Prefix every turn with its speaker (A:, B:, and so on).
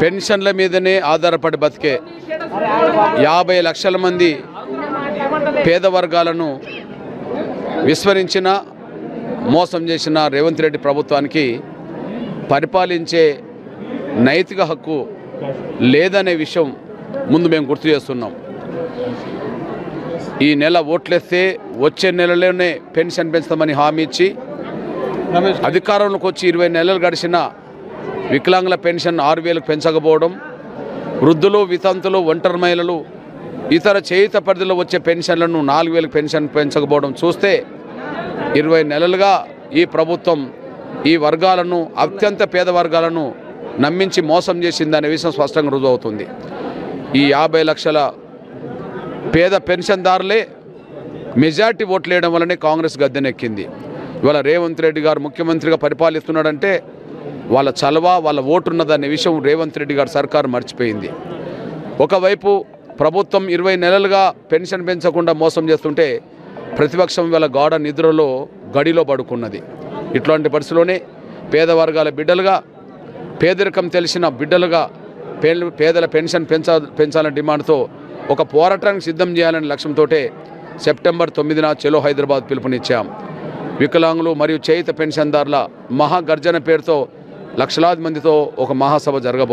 A: పెన్షన్ల మీదనే ఆధారపడి బతికే 50 లక్షల మంది పేద వర్గాలను విస్మరించిన మోసం చేసిన రేవంత్ రెడ్డి ప్రభుత్వానికి పరిపాలించే నైతిక హక్కు లేదనే విషయం ముందు మేము గుర్తు చేస్తున్నాం. ఈ నెల ఓట్లేస్తే వచ్చే నెలలోనే పెన్షన్ పెంచుతామని హామీ ఇచ్చి అధికారంలోకి వచ్చి 20 నెలలు గడిచిన వికలాంగుల పెన్షన్ 6,000కు పెంచకపోవడం, వృద్ధులు, వితంతులు, ఒంటరి మహిళలు, ఇతర చేయుత పరిధిలో వచ్చే పెన్షన్లను 4,000కు పెన్షన్ పెంచకపోవడం చూస్తే 20 నెలలుగా ఈ ప్రభుత్వం ఈ వర్గాలను, అత్యంత పేద వర్గాలను నమ్మించి మోసం చేసిందనే విషయం స్పష్టంగా రుజువవుతుంది. ఈ 50 లక్షల పేద పెన్షన్దారులే మెజార్టీ ఓట్లు వేయడం వల్లనే కాంగ్రెస్ గద్దెనెక్కింది. ఇవాళ రేవంత్ రెడ్డి గారు ముఖ్యమంత్రిగా పరిపాలిస్తున్నాడంటే వాళ్ళ చలవ, వాళ్ళ ఓటున్నదనే విషయం రేవంత్ రెడ్డి గారు సర్కారు మర్చిపోయింది. ఒకవైపు ప్రభుత్వం 20 నెలలుగా పెన్షన్ పెంచకుండా మోసం చేస్తుంటే ప్రతిపక్షం ఇవాళ గాఢ నిద్రలో గడిలో పడుకున్నది. ఇట్లాంటి పరిస్థితిలోనే పేద వర్గాల బిడ్డలుగా, పేదరికం తెలిసిన బిడ్డలుగా పేదల పెన్షన్ పెంచాలనే డిమాండ్తో ఒక పోరాటానికి సిద్ధం చేయాలనే లక్ష్యంతో సెప్టెంబర్ 9న చలో హైదరాబాద్ పిలుపునిచ్చాం. వికలాంగులు మరియు చేయుత పెన్షన్దారుల మహాగర్జన పేరుతో లక్షలాది మందితో ఒక మహాసభ జరగబోతుంది.